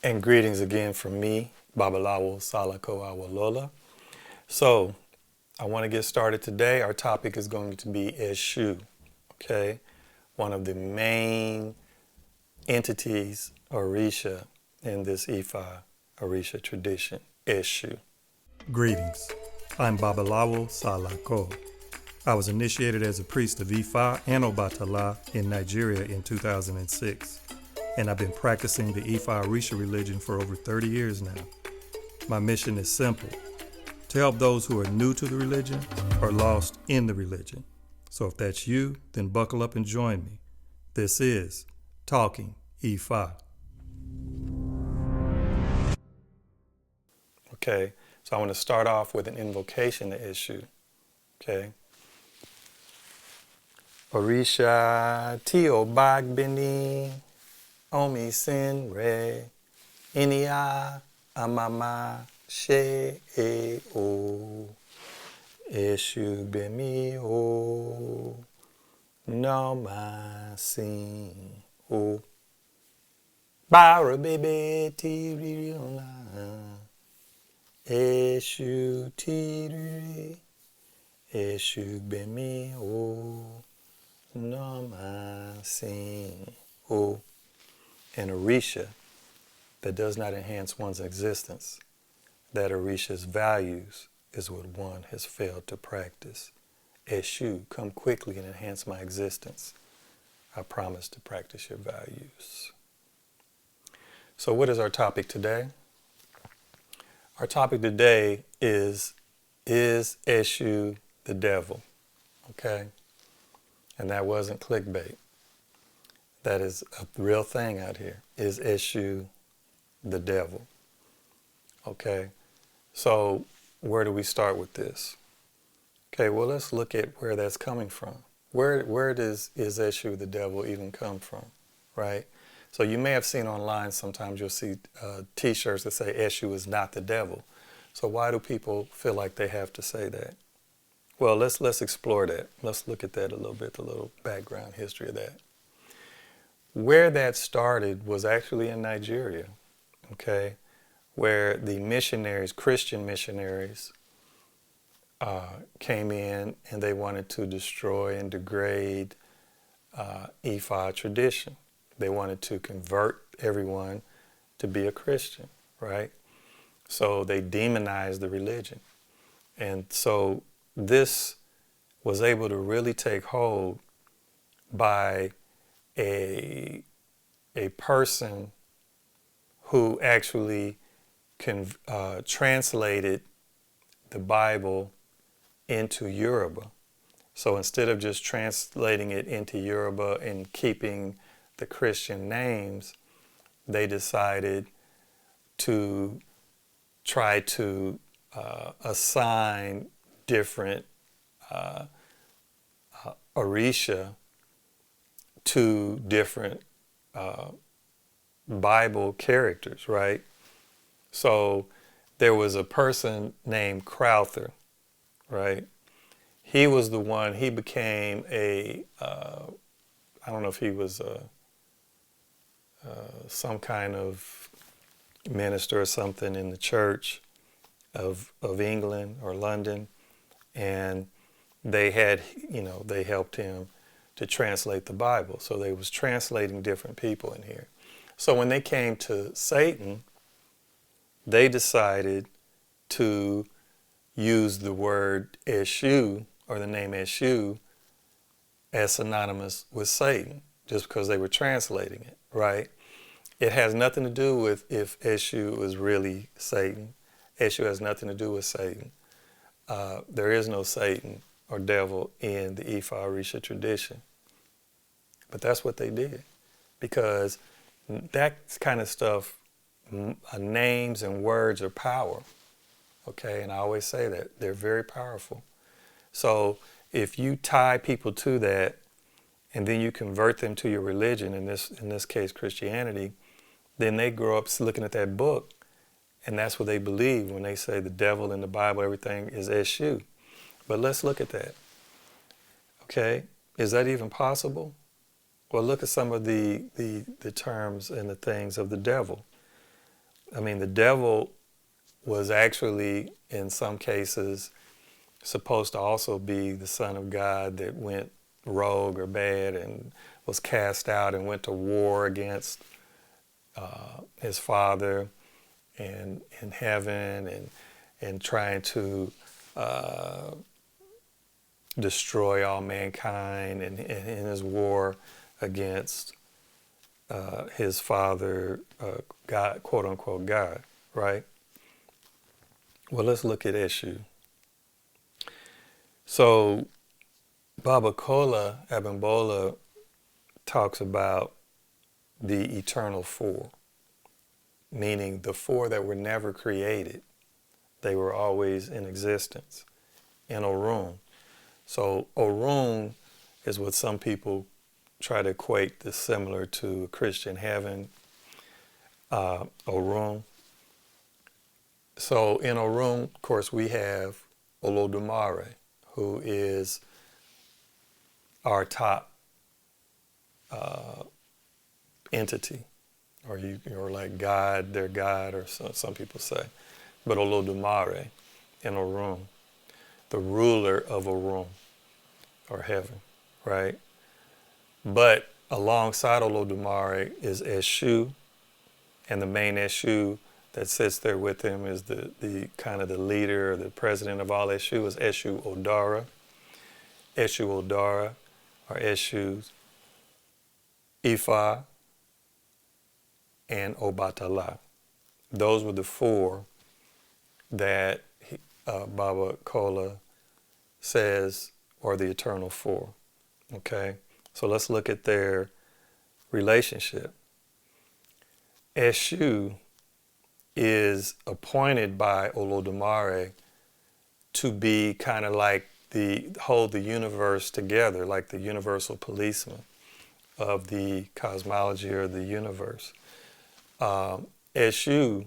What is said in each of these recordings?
And greetings again from me, Babalawo Salako Awolola. So, I want to get started today. Our topic is going to be ESU, okay? One of the main entities, Orisha, in this Ifa Orisha tradition, ESU. Greetings. I'm Babalawo Salako. I was initiated as a priest of Ifa and Obatala in Nigeria in 2006. And I've been practicing the Ifa Orisha religion for over 30 years now. My mission is simple: to help those who are new to the religion or lost in the religion. So if that's you, then buckle up and join me. This is Talking IFA. Okay, so I want to start off with an invocation to ESU. Okay. Orisha Tio Bagbini Omi Sin Re Inia Amama She E O Eshu Bemi O Nama Sin O Bara Bebe Tiririona Eshu Tiriri Eshu Bemi O Nama Sin O. An Orisha that does not enhance one's existence, that Orisha's values is what one has failed to practice. Eshu, come quickly and enhance my existence. I promise to practice your values. So what is our topic today? Our topic today is Eshu the devil? Okay? And that wasn't clickbait. That is a real thing out here. Is Eshu the devil? Okay, so where do we start with this? Okay, well, let's look at where that's coming from. Where does is Eshu the devil even come from, right? So you may have seen online, sometimes you'll see t-shirts that say Eshu is not the devil. So why do people feel like they have to say that? Well, let's explore that. Let's look at that a little bit, the little background history of that. Where that started was actually in Nigeria, okay, where the missionaries, Christian missionaries, came in and they wanted to destroy and degrade Ifa tradition. They wanted to convert everyone to be a Christian, right? So they demonized the religion. And so this was able to really take hold by a person who actually translated the Bible into Yoruba. So instead of just translating it into Yoruba and keeping the Christian names, they decided to try to assign different Orisha to different Bible characters, right? So there was a person named Crowther, right? He was the one, he became I don't know if he was some kind of minister or something in the church of England or London, and they had, they helped him to translate the Bible. So they was translating different people in here. So when they came to Satan, they decided to use the word Eshu, or the name Eshu, as synonymous with Satan, just because they were translating it, right? It has nothing to do with if Eshu is really Satan. Eshu has nothing to do with Satan. There is no Satan or devil in the Ifa Orisha tradition. But that's what they did, because that kind of stuff, names and words are power, okay? And I always say that, they're very powerful. So if you tie people to that, and then you convert them to your religion, in this case Christianity, then they grow up looking at that book, and that's what they believe when they say the devil in the Bible, everything is Eshu. But let's look at that. Okay, is that even possible? Well, look at some of the terms and the things of the devil. I mean, the devil was actually, in some cases, supposed to also be the Son of God that went rogue or bad and was cast out and went to war against his Father and in heaven and trying to destroy all mankind and in his war against his Father, God, quote unquote God, right? Well, let's look at ESU. So Baba Kola Abimbola talks about the eternal four, meaning the four that were never created. They were always in existence in Orun. So Orun is what some people try to equate this similar to Christian heaven, Orun. So in Orun, of course, we have Olodumare, who is our top entity, or like God, their God, or some people say. But Olodumare in Orun, the ruler of Orun, or heaven, right? But alongside Olodumare is Eshu, and the main Eshu that sits there with him is the kind of the leader, the president of all Eshu is Eshu Odara. Eshu Odara are Eshus Ifa and Obatala. Those were the four that Baba Kola says are the eternal four. Okay, so let's look at their relationship. Eshu is appointed by Olodumare to be kind of like hold the universe together, like the universal policeman of the cosmology or the universe. Eshu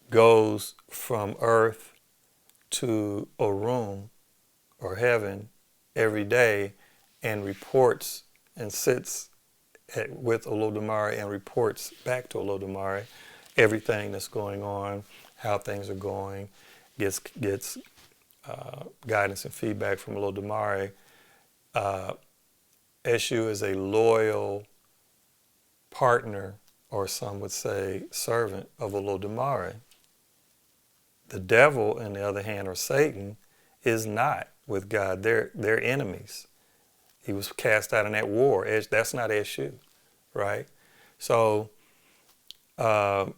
goes from earth to Orun, or heaven, every day and reports and sits with Olodumare and reports back to Olodumare everything that's going on, how things are going, gets guidance and feedback from Olodumare. Eshu is a loyal partner, or some would say servant, of Olodumare. The devil, on the other hand, or Satan, is not with God. They're enemies. He was cast out in that war. That's not Eshu, right? So, and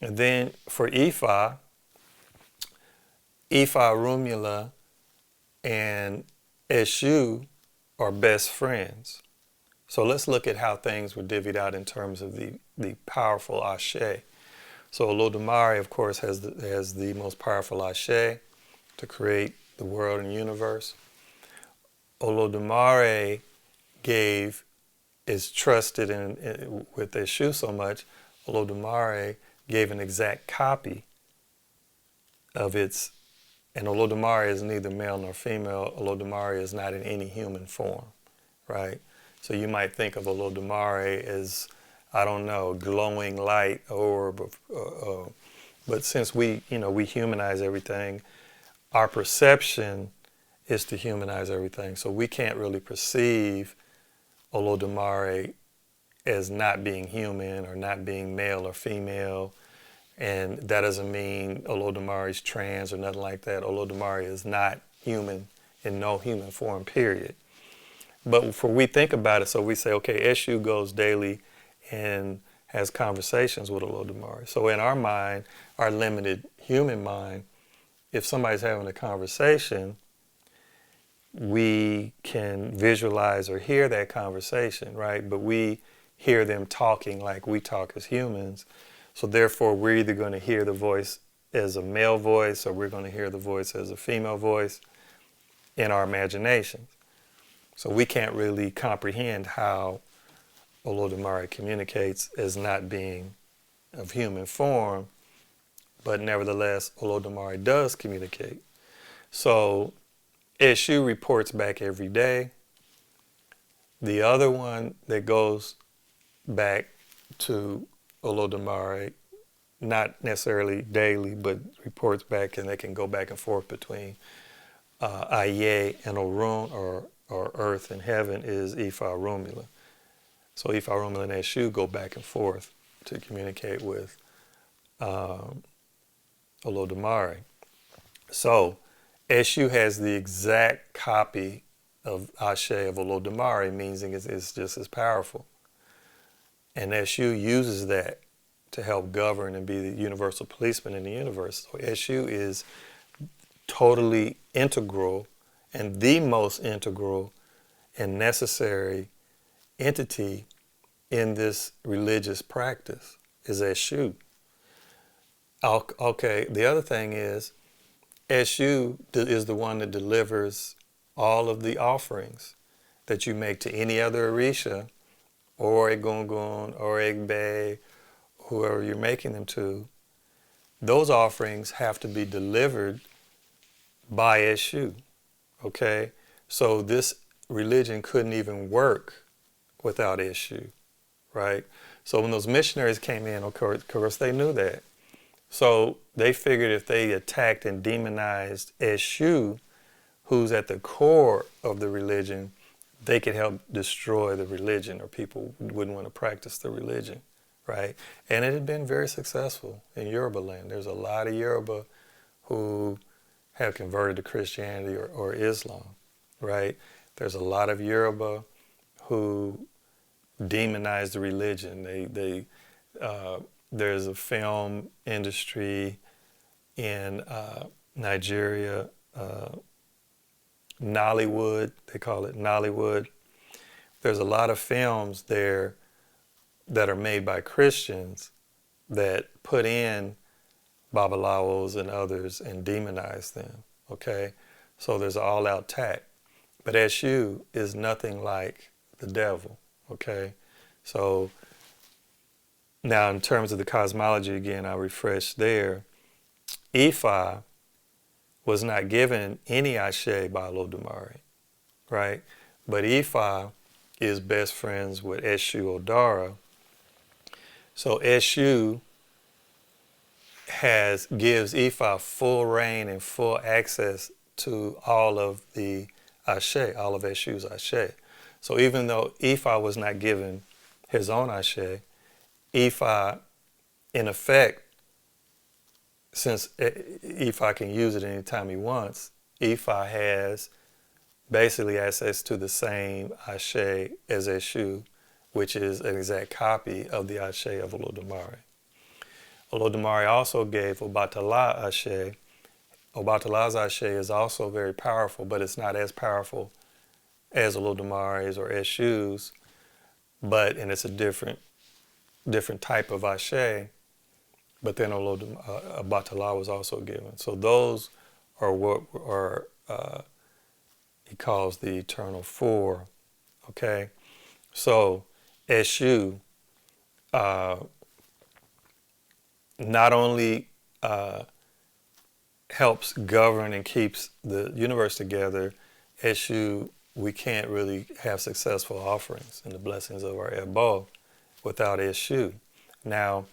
then for Ifa, Rumula and Eshu are best friends. So let's look at how things were divvied out in terms of the powerful Ashe. So Olodumare, of course, has the most powerful Ashe to create the world and universe. Olodumare is trusted with Eshu so much, Olodumare gave an exact copy of its, and Olodumare is neither male nor female. Olodumare is not in any human form, right? So you might think of Olodumare as, I don't know, glowing light orb, but since we humanize everything, our perception is to humanize everything. So we can't really perceive Olodumare as not being human or not being male or female. And that doesn't mean Olodumare is trans or nothing like that. Olodumare is not human in no human form, period. But for we think about it, so we say, okay, Eshu goes daily and has conversations with Olodumare. So in our mind, our limited human mind, if somebody's having a conversation, we can visualize or hear that conversation, right? But we hear them talking like we talk as humans. So therefore, we're either going to hear the voice as a male voice or we're going to hear the voice as a female voice in our imaginations. So we can't really comprehend how Olodumare communicates as not being of human form, but nevertheless, Olodumare does communicate. So Eshu reports back every day. The other one that goes back to Olodumare not necessarily daily, but reports back, and they can go back and forth between Aye and Orun, or Earth and Heaven, is Ifa Rumula. So Ifa Rumula and Eshu go back and forth to communicate with Olodumare. So Eshu has the exact copy of Ashe of Olodumare, meaning it's just as powerful. And Eshu uses that to help govern and be the universal policeman in the universe. So Eshu is totally integral, and the most integral and necessary entity in this religious practice is Eshu. Okay, the other thing is Eshu is the one that delivers all of the offerings that you make to any other Orisha, or Egungun, or Egbe, whoever you're making them to. Those offerings have to be delivered by Eshu, okay? So this religion couldn't even work without Eshu, right? So when those missionaries came in, of course they knew that. So they figured if they attacked and demonized Eshu, who's at the core of the religion, they could help destroy the religion, or people wouldn't want to practice the religion, right? And it had been very successful in Yoruba land. There's a lot of Yoruba who have converted to Christianity or Islam, right? There's a lot of Yoruba who demonize the religion. There's a film industry in Nigeria, Nollywood, they call it Nollywood. There's a lot of films there that are made by Christians that put in Babalawos and others and demonize them, okay? So there's an all-out attack. But Eshu is nothing like the devil, okay? So now in terms of the cosmology, again, I'll refresh there. Ifa was not given any Ashe by Olodumare, right? But Ifa is best friends with Eshu Odara. So Eshu gives Ifa full reign and full access to all of the Ashe, all of Eshu's Ashe. So even though Ifa was not given his own Ashe, Ifa, in effect, since Ifa can use it anytime he wants, Ifa has basically access to the same Ashe as Eshu, which is an exact copy of the Ashe of Olodumare. Olodumare also gave Obatala Ashe. Obatala's Ashe is also very powerful, but it's not as powerful as Olodumare's or Eshu's, and it's a different type of Ashe. But then Obatala was also given. So those are what he calls the eternal four, okay? So Eshu not only helps govern and keeps the universe together, Eshu, we can't really have successful offerings and the blessings of our Ebo without Eshu. Now,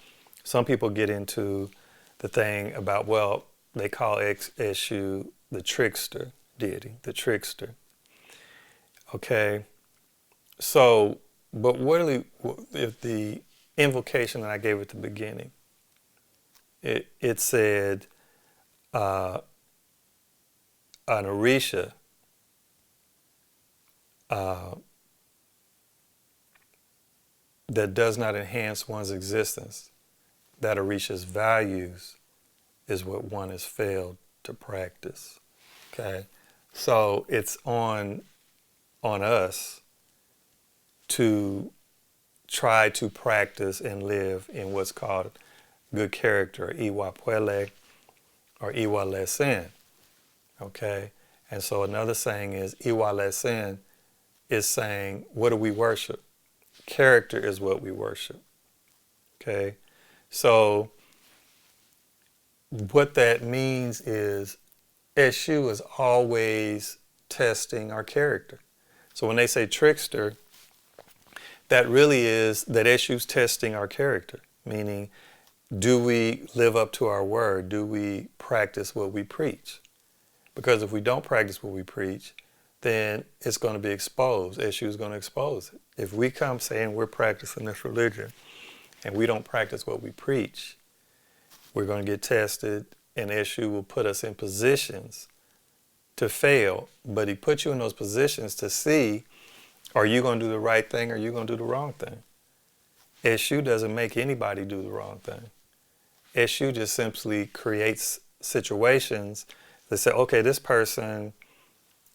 some people get into the thing about, well, they call Eshu the trickster deity, the trickster. Okay, so, but if the invocation that I gave at the beginning, it said an Orisha that does not enhance one's existence, that Orisha's values is what one has failed to practice. Okay, so it's on us to try to practice and live in what's called good character, Iwa Puele or Iwa Lesen. Okay, and so another saying is Iwa Lesen is saying, what do we worship? Character is what we worship. Okay, so what that means is Eshu is always testing our character. So when they say trickster, that really is that Eshu's testing our character, meaning do we live up to our word? Do we practice what we preach? Because if we don't practice what we preach, then it's going to be exposed. ESU is going to expose it. If we come saying we're practicing this religion and we don't practice what we preach, we're going to get tested, and ESU will put us in positions to fail. But he puts you in those positions to see, are you going to do the right thing or are you going to do the wrong thing? ESU doesn't make anybody do the wrong thing. ESU just simply creates situations that say, okay, this person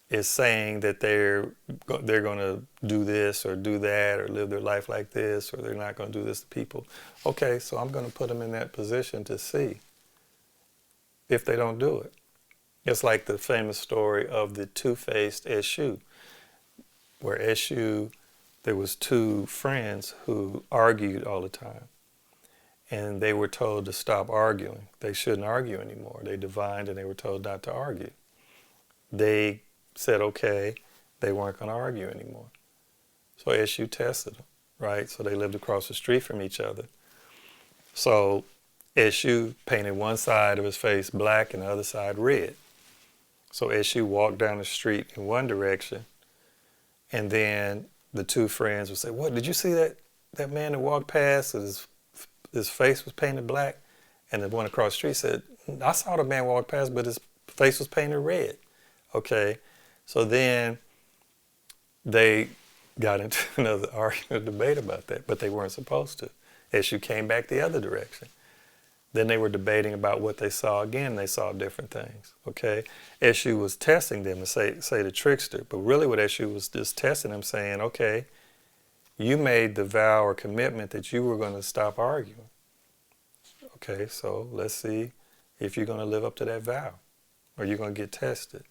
is saying that they're going to do this or do that or live their life like this, or they're not going to do this to people. Okay, so I'm going to put them in that position to see if they don't do it. It's like the famous story of the two-faced ESU, where ESU, there was two friends who argued all the time. And they were told to stop arguing. They shouldn't argue anymore. They divined and they were told not to argue. They said, okay, they weren't going to argue anymore. So ESU tested them, right? So they lived across the street from each other. So ESU painted one side of his face black and the other side red. So ESU walked down the street in one direction, and then the two friends would say, what, did you see that man that walked past and his face was painted black? And the one across the street said, I saw the man walk past, but his face was painted red. Okay, so then they got into another argument, debate about that, but they weren't supposed to. ESU came back the other direction. Then they were debating about what they saw again. They saw different things, okay? ESU was testing them to say the trickster, but really what ESU was just testing them, saying, okay, you made the vow or commitment that you were going to stop arguing. Okay, so let's see if you're going to live up to that vow, or you're going to get tested.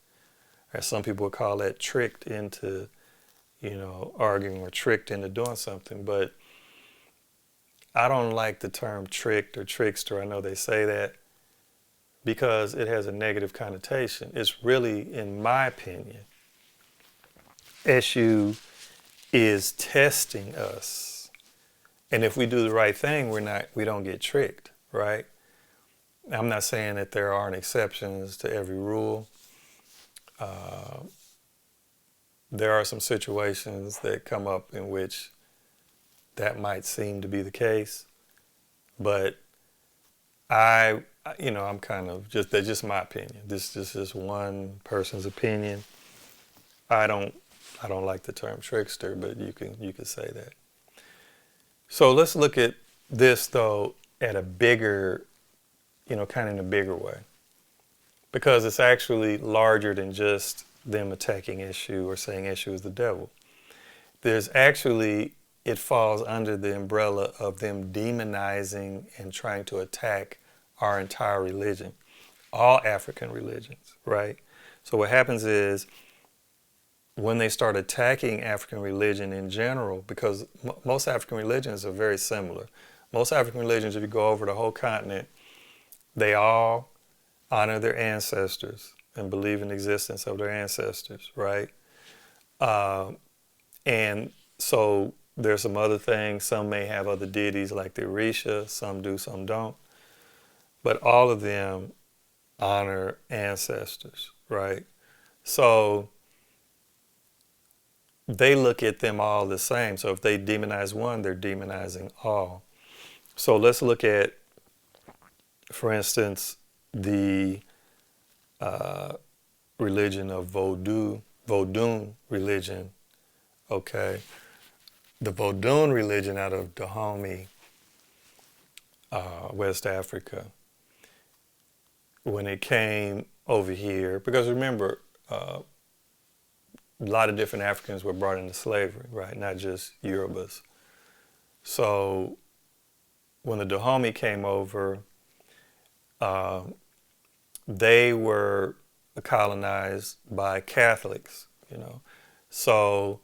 Or some people would call that tricked into, arguing, or tricked into doing something. But I don't like the term tricked or trickster. I know they say that because it has a negative connotation. It's really, in my opinion, ESU is testing us. And if we do the right thing, we don't get tricked, right? I'm not saying that there aren't exceptions to every rule. There are some situations that come up in which that might seem to be the case, but I'm kind of that's just my opinion. This is one person's opinion. I don't like the term trickster, but you can say that. So let's look at this though at a bigger, kind of in a bigger way, because it's actually larger than just them attacking ESU or saying ESU is the devil. It falls under the umbrella of them demonizing and trying to attack our entire religion, all African religions, right? So what happens is when they start attacking African religion in general, because most African religions are very similar. Most African religions, if you go over the whole continent, they all honor their ancestors and believe in the existence of their ancestors, right? And so there's some other things. Some may have other deities like the Orisha. Some do, some don't. But all of them honor ancestors, right? So they look at them all the same. So if they demonize one, they're demonizing all. So let's look at, for instance, the religion of Vodun religion, okay? The Vodun religion out of Dahomey, West Africa, when it came over here, because remember, a lot of different Africans were brought into slavery, right? Not just Yorubas. So when the Dahomey came over, they were colonized by Catholics, So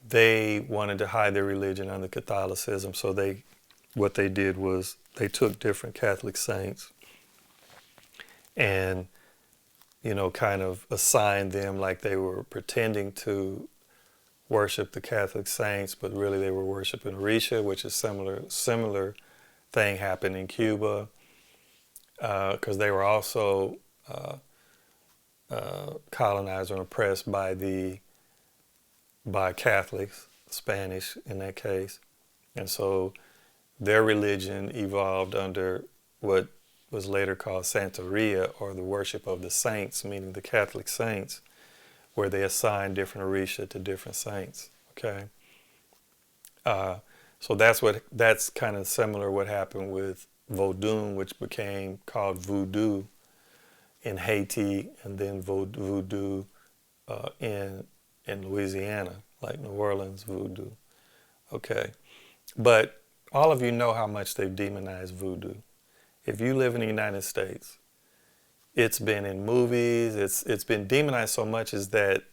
they wanted to hide their religion under Catholicism. So what they did was they took different Catholic saints and, kind of assigned them like they were pretending to worship the Catholic saints, but really they were worshiping Orisha, which is similar thing happened in Cuba, because they were also colonized and oppressed by Catholics, Spanish in that case. And so their religion evolved under what was later called Santeria, or the worship of the saints, meaning the Catholic saints, where they assigned different orisha to different saints. Okay, so that's kind of similar what happened with Vodun, which became called voodoo in Haiti, and then voodoo in Louisiana, like New Orleans voodoo. Okay, but all of you know how much they've demonized voodoo. If you live in the United States, it's been in movies. It's been demonized so much is that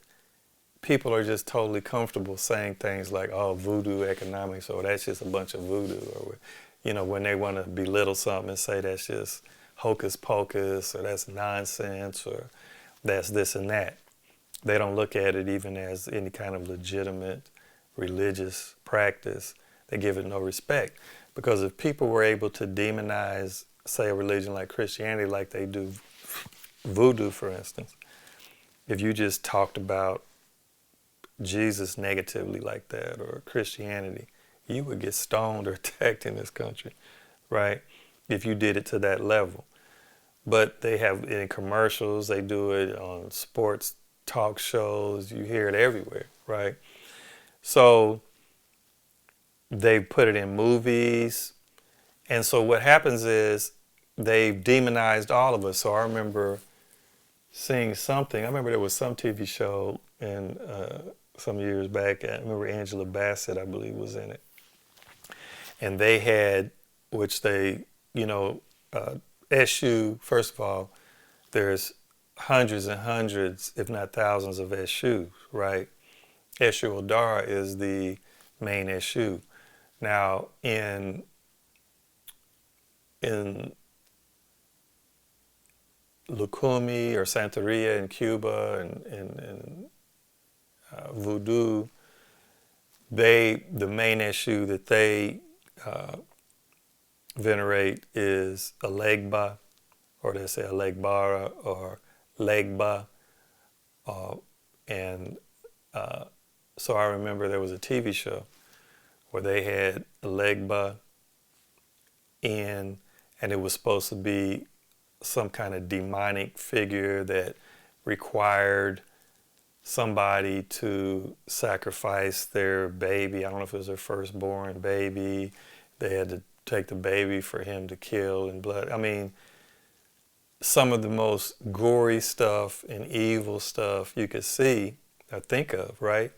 people are just totally comfortable saying things like, "Oh, voodoo economics," or "That's just a bunch of voodoo," or when they want to belittle something and say that's just hocus pocus, or that's nonsense, or that's this and that. They don't look at it even as any kind of legitimate religious practice. They give it no respect. Because if people were able to demonize, say, a religion like Christianity, like they do voodoo, for instance, if you just talked about Jesus negatively like that, or Christianity, you would get stoned or attacked in this country, right? If you did it to that level. But they have it in commercials, they do it on sports talk shows, you hear it everywhere, right? So they put it in movies. And so what happens is they've demonized all of us. So I remember seeing something. I remember there was some TV show in some years back. I remember Angela Bassett, I believe, was in it. And they had, which they, ESU, first of all, there's hundreds and hundreds, if not thousands of ESUs, right? ESU Odara is the main ESU. Now, in Lucumi or Santeria in Cuba and Voodoo, the main ESU that they venerate is Alegba, or they say Alegbara or Legba, and so I remember there was a TV show where they had Alegba in, and it was supposed to be some kind of demonic figure that required somebody to sacrifice their baby. I don't know if it was their firstborn baby. They had to take the baby for him to kill and blood. I mean, some of the most gory stuff and evil stuff you could see or think of, right?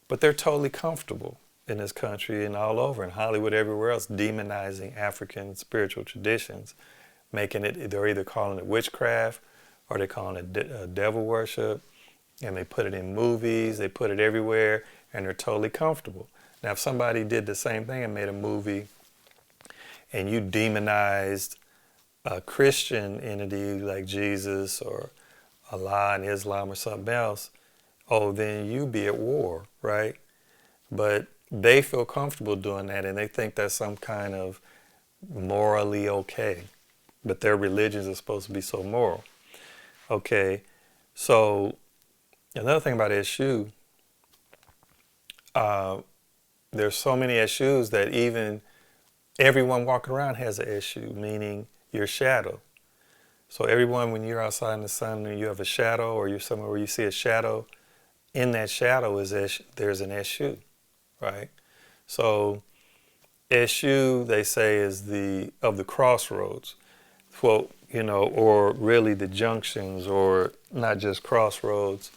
But they're totally comfortable in this country and all over, in Hollywood, everywhere else, demonizing African spiritual traditions, making it, they're either calling it witchcraft or they're calling it devil worship, and they put it in movies, they put it everywhere, and they're totally comfortable. Now, if somebody did the same thing and made a movie and you demonized a Christian entity like Jesus or Allah and Islam or something else, then you be at war, right? But they feel comfortable doing that, and they think that's some kind of morally okay. But their religions are supposed to be so moral. Okay, so another thing about ESU, there's so many ESUs that even everyone walking around has an ESU, meaning your shadow. So everyone, when you're outside in the sun and you have a shadow, or you're somewhere where you see a shadow, in that shadow there's an ESU, right? So ESU, they say, is of the crossroads. Well, or really the junctions, or not just crossroads,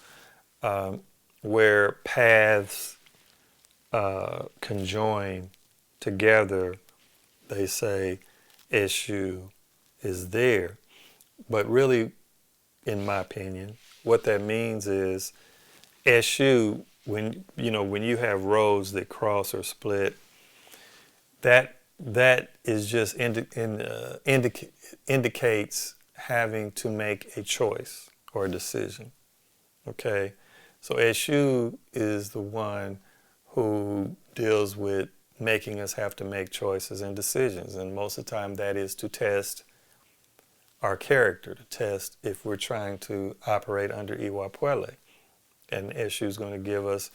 where paths conjoin together. They say ESU is there. But really, in my opinion, what that means is ESU, when you have roads that cross or split, that is just indicates having to make a choice or a decision. Okay, so ESU is the one who deals with making us have to make choices and decisions. And most of the time that is to test our character, to test if we're trying to operate under Iwa Puele. And ESU is going to give us,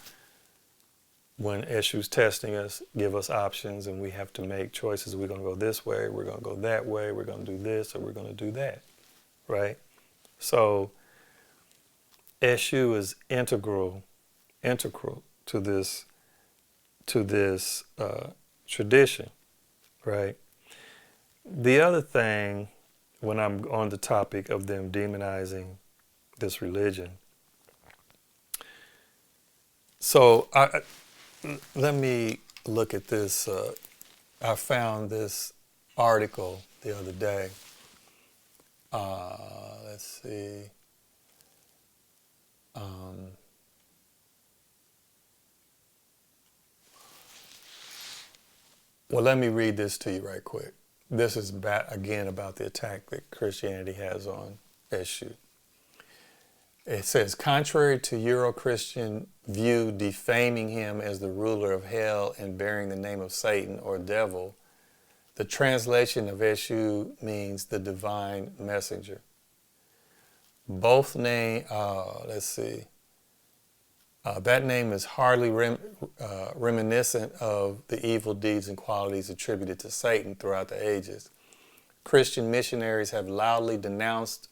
when ESU's testing us, give us options, and we have to make choices. We're going to go this way, we're going to go that way, we're going to do this, or we're going to do that, right? So ESU is integral to this tradition, right? The other thing, when I'm on the topic of them demonizing this religion, so let me look at this. I found this article the other day. Let's see. Well, let me read this to you right quick. This is again about the attack that Christianity has on ESU. It says, contrary to Euro-Christian view defaming him as the ruler of hell and bearing the name of Satan or devil, the translation of ESU means the divine messenger. Both name, that name is hardly reminiscent of the evil deeds and qualities attributed to Satan throughout the ages. Christian missionaries have loudly denounced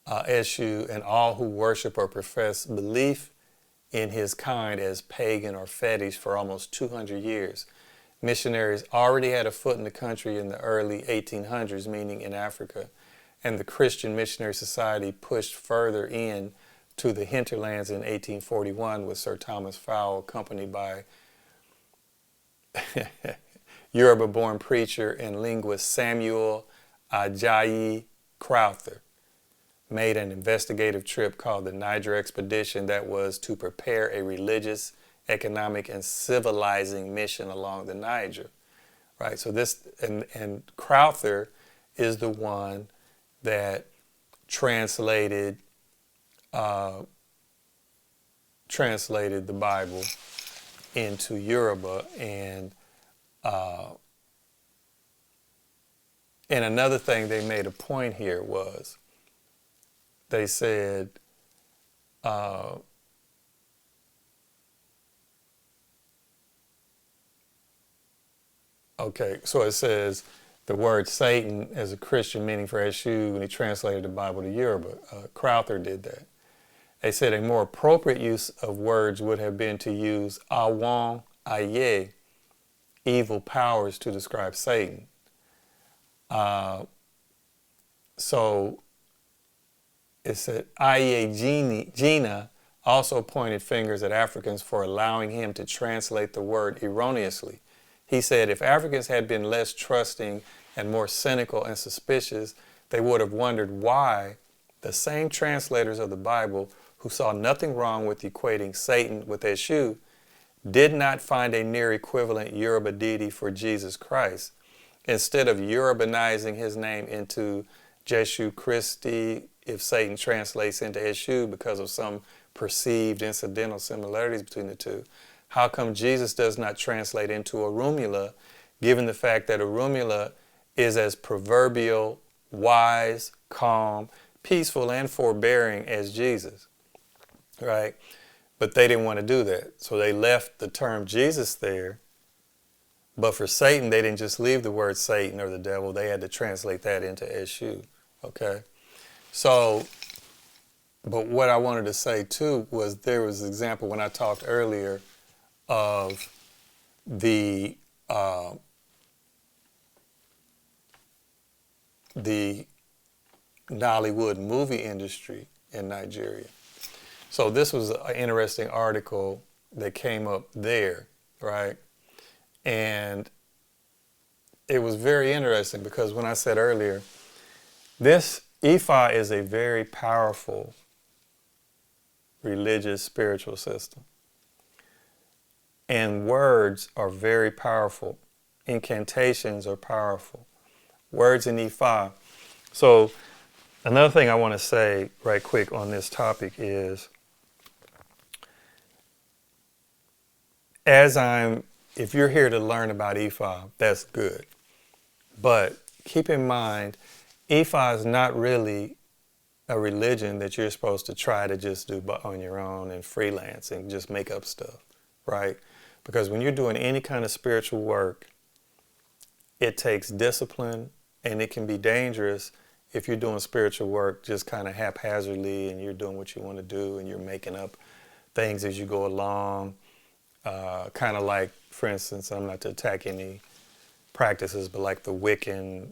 ESU and all who worship or profess belief in his kind as pagan or fetish for almost 200 years. Missionaries already had a foot in the country in the early 1800s, meaning in Africa, and the Christian Missionary Society pushed further in to the hinterlands in 1841 with Sir Thomas Fowle, accompanied by Yoruba-born preacher and linguist Samuel Ajayi Crowther, made an investigative trip called the Niger Expedition that was to prepare a religious, economic, and civilizing mission along the Niger. Right? So this, and Crowther is the one that translated the Bible into Yoruba, and another thing they made a point here was they said okay, so it says the word Satan as a Christian meaning for ESU when he translated the Bible to Yoruba. Crowther did that. They said a more appropriate use of words would have been to use Awon Aye, evil powers, to describe Satan. So it said Aye Gina also pointed fingers at Africans for allowing him to translate the word erroneously. He said if Africans had been less trusting and more cynical and suspicious, they would have wondered why the same translators of the Bible who saw nothing wrong with equating Satan with ESU did not find a near equivalent Yoruba deity for Jesus Christ. Instead of Yorubanizing his name into Jesu Christi, if Satan translates into ESU because of some perceived incidental similarities between the two, how come Jesus does not translate into Orunmila, given the fact that Orunmila is as proverbial, wise, calm, peaceful, and forbearing as Jesus, right? But they didn't want to do that. So they left the term Jesus there. But for Satan, they didn't just leave the word Satan or the devil. They had to translate that into ESU, okay? So, but what I wanted to say too was there was an example when I talked earlier of the Nollywood movie industry in Nigeria. So this was an interesting article that came up there, right? And it was very interesting because when I said earlier, this Ifa is a very powerful religious spiritual system. And words are very powerful. Incantations are powerful. Words in Ifa. So another thing I want to say right quick on this topic is, as I'm if you're here to learn about EFA, that's good. But keep in mind, EFA is not really a religion that you're supposed to try to just do on your own and freelance and just make up stuff, right? Because when you're doing any kind of spiritual work, it takes discipline, and it can be dangerous if you're doing spiritual work just kind of haphazardly and you're doing what you want to do and you're making up things as you go along. Kind of like, for instance, I'm not to attack any practices, but like the Wiccan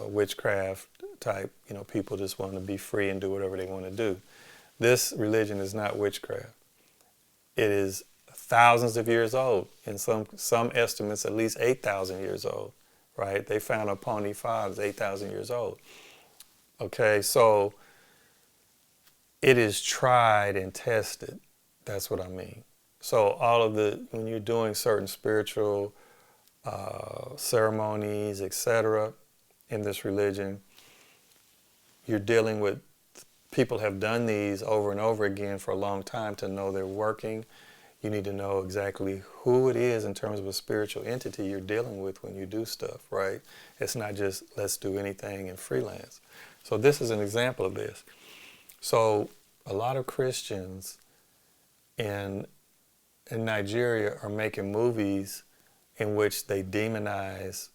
witchcraft type, people just want to be free and do whatever they want to do. This religion is not witchcraft. It is thousands of years old. In some estimates, at least 8,000 years old, right? They found a Pony 5 is 8,000 years old. Okay, so it is tried and tested. That's what I mean. So when you're doing certain spiritual ceremonies, etc., in this religion, you're dealing with people have done these over and over again for a long time to know they're working. You need to know exactly who it is in terms of a spiritual entity you're dealing with when you do stuff, right? It's not just let's do anything and freelance. So this is an example of this. So a lot of Christians in Nigeria are making movies in which they demonize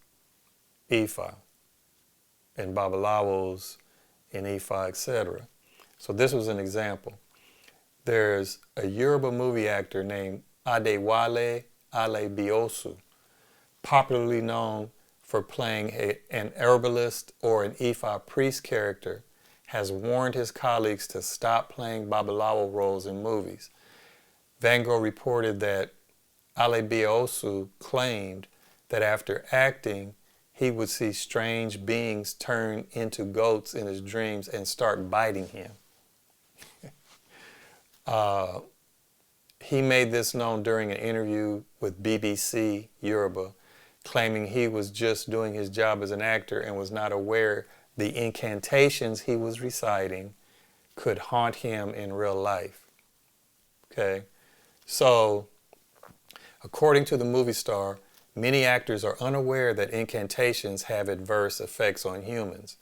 Ifa and Babalawos and Ifa, etc. So this was an example. There's a Yoruba movie actor named Adewale Alebiosu, popularly known for playing an herbalist or an Ifa priest character, has warned his colleagues to stop playing Babalawo roles in movies. Vanguard reported that Alebiosu claimed that after acting, he would see strange beings turn into goats in his dreams and start biting him. He made this known during an interview with BBC Yoruba, claiming he was just doing his job as an actor and was not aware the incantations he was reciting could haunt him in real life. Okay, so according to the movie star, many actors are unaware that incantations have adverse effects on humans.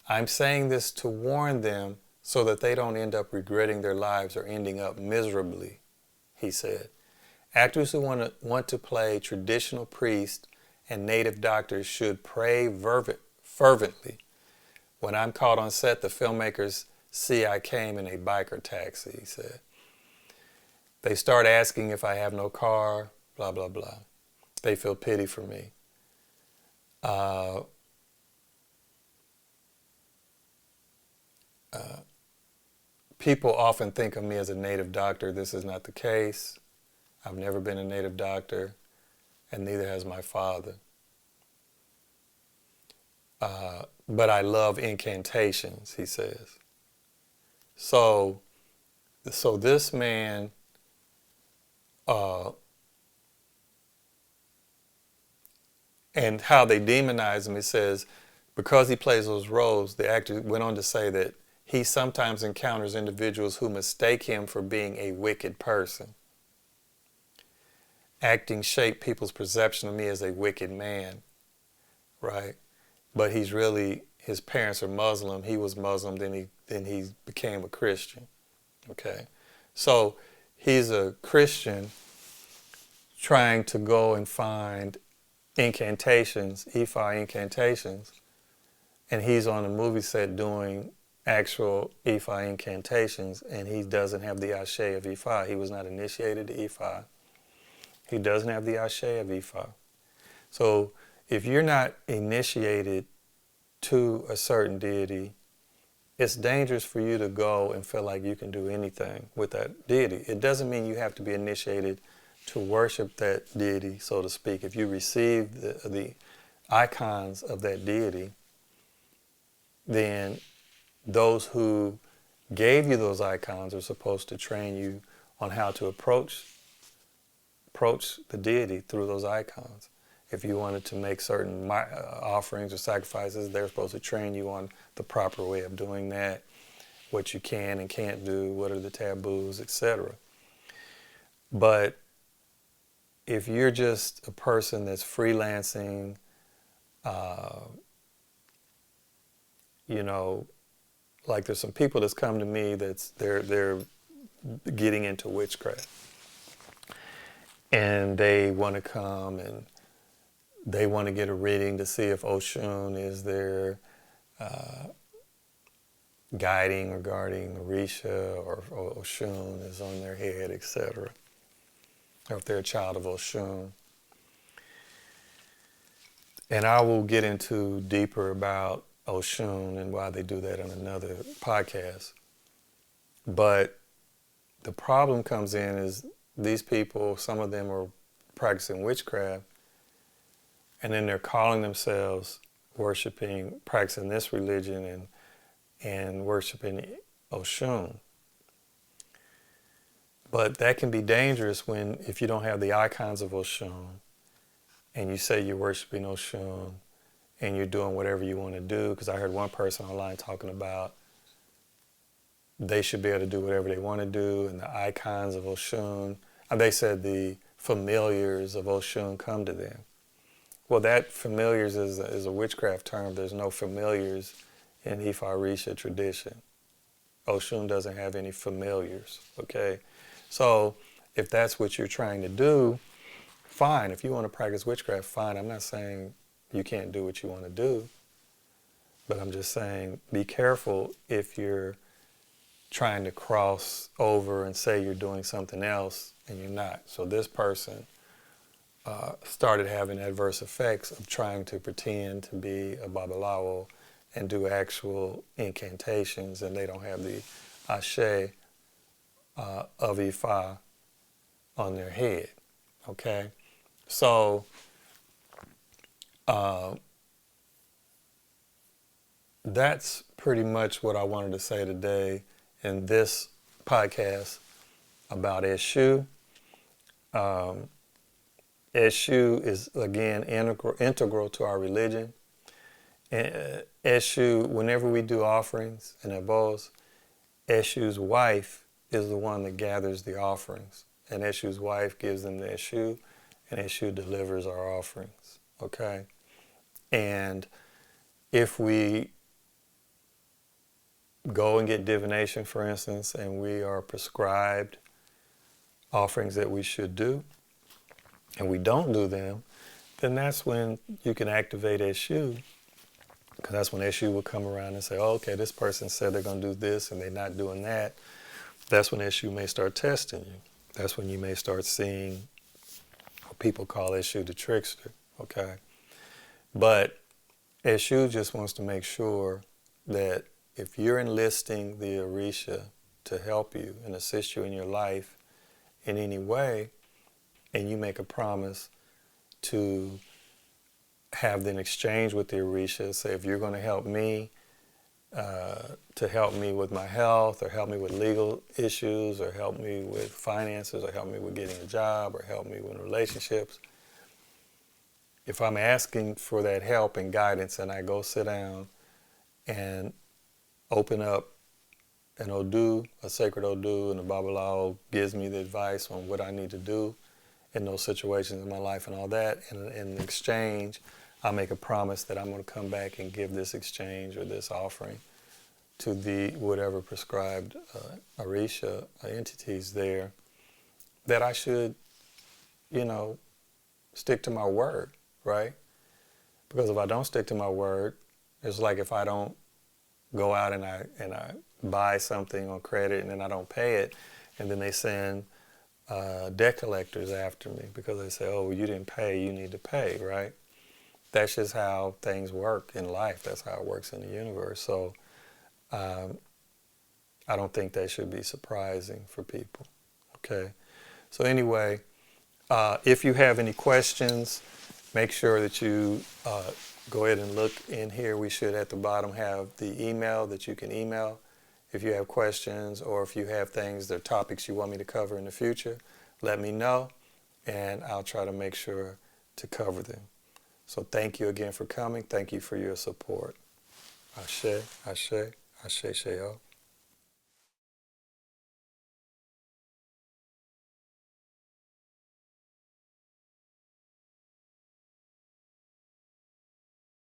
I'm saying this to warn them so that they don't end up regretting their lives or ending up miserably, he said. Actors who want to play traditional priests and native doctors should pray fervently. When I'm caught on set, the filmmakers see I came in a biker taxi, he said. They start asking if I have no car, blah, blah, blah. They feel pity for me. People often think of me as a native doctor. This is not the case. I've never been a native doctor, and neither has my father. But I love incantations, he says. So this man, and how they demonize him, it says, because he plays those roles, the actor went on to say that he sometimes encounters individuals who mistake him for being a wicked person. Acting shaped people's perception of me as a wicked man, right? But his parents are Muslim. He was Muslim, then he became a Christian, okay? So he's a Christian trying to go and find incantations, Ifa incantations, and he's on a movie set doing actual Ifa incantations, and he doesn't have the ashe of Ifa. He was not initiated to Ifa. He doesn't have the ashe of Ifa. So if you're not initiated to a certain deity, it's dangerous for you to go and feel like you can do anything with that deity. It doesn't mean you have to be initiated to worship that deity, so to speak. If you receive the icons of that deity, then those who gave you those icons are supposed to train you on how to approach the deity through those icons. If you wanted to make certain offerings or sacrifices, they're supposed to train you on the proper way of doing that, what you can and can't do, what are the taboos, etc. But if you're just a person that's freelancing, you know, like there's some people that's come to me that's they're getting into witchcraft, and they want to come and they want to get a reading to see if Oshun is their guiding regarding Orisha, or Oshun is on their head, etc. Or if they're a child of Oshun. And I will get into deeper about Oshun and why they do that in another podcast. But the problem comes in is these people, some of them are practicing witchcraft, and then they're calling themselves practicing this religion and worshiping Oshun. But that can be dangerous if you don't have the icons of Oshun, and you say you're worshiping Oshun, and you're doing whatever you want to do. Because I heard one person online talking about they should be able to do whatever they want to do, and the icons of Oshun, they said the familiars of Oshun come to them. Well, that familiars is a witchcraft term. There's no familiars in Ifa Orisha tradition. Oshun doesn't have any familiars, okay? So if that's what you're trying to do, fine. If you want to practice witchcraft, fine. I'm not saying you can't do what you want to do, but I'm just saying be careful if you're trying to cross over and say you're doing something else and you're not. So this person started having adverse effects of trying to pretend to be a Babalawo and do actual incantations, and they don't have the ashe of Ifa on their head, okay? So that's pretty much what I wanted to say today in this podcast about ESU. ESU is, again, integral to our religion. ESU, whenever we do offerings and ebos, ESU's wife is the one that gathers the offerings. And ESU's wife gives them the ESU, and ESU delivers our offerings, okay? And if we go and get divination, for instance, and we are prescribed offerings that we should do, and we don't do them, then that's when you can activate ESU, because that's when ESU will come around and say, oh, okay, this person said they're going to do this and they're not doing that. That's when ESU may start testing you. That's when you may start seeing what people call ESU the trickster, okay? But ESU just wants to make sure that if you're enlisting the Orisha to help you and assist you in your life in any way, and you make a promise to have an exchange with the Orisha, say if you're going to help me with my health, or help me with legal issues, or help me with finances, or help me with getting a job, or help me with relationships. If I'm asking for that help and guidance, and I go sit down and open up an Odu, a sacred Odu, and the Babalawo gives me the advice on what I need to do in those situations in my life and all that, and in exchange, I make a promise that I'm going to come back and give this exchange or this offering to the whatever prescribed Orisha entities there, that I should, stick to my word, right? Because if I don't stick to my word, it's like if I don't go out and I buy something on credit and then I don't pay it, and then they send debt collectors after me because they say, oh, you didn't pay, you need to pay, right? That's just how things work in life. That's how it works in the universe. So I don't think that should be surprising for people, okay? So anyway, if you have any questions, make sure that you go ahead and look in here. We should at the bottom have the email that you can email if you have questions, or if you have things that are topics you want me to cover in the future, let me know, and I'll try to make sure to cover them. So thank you again for coming. Thank you for your support. Ashe, Ashe, Ashe, Sheo.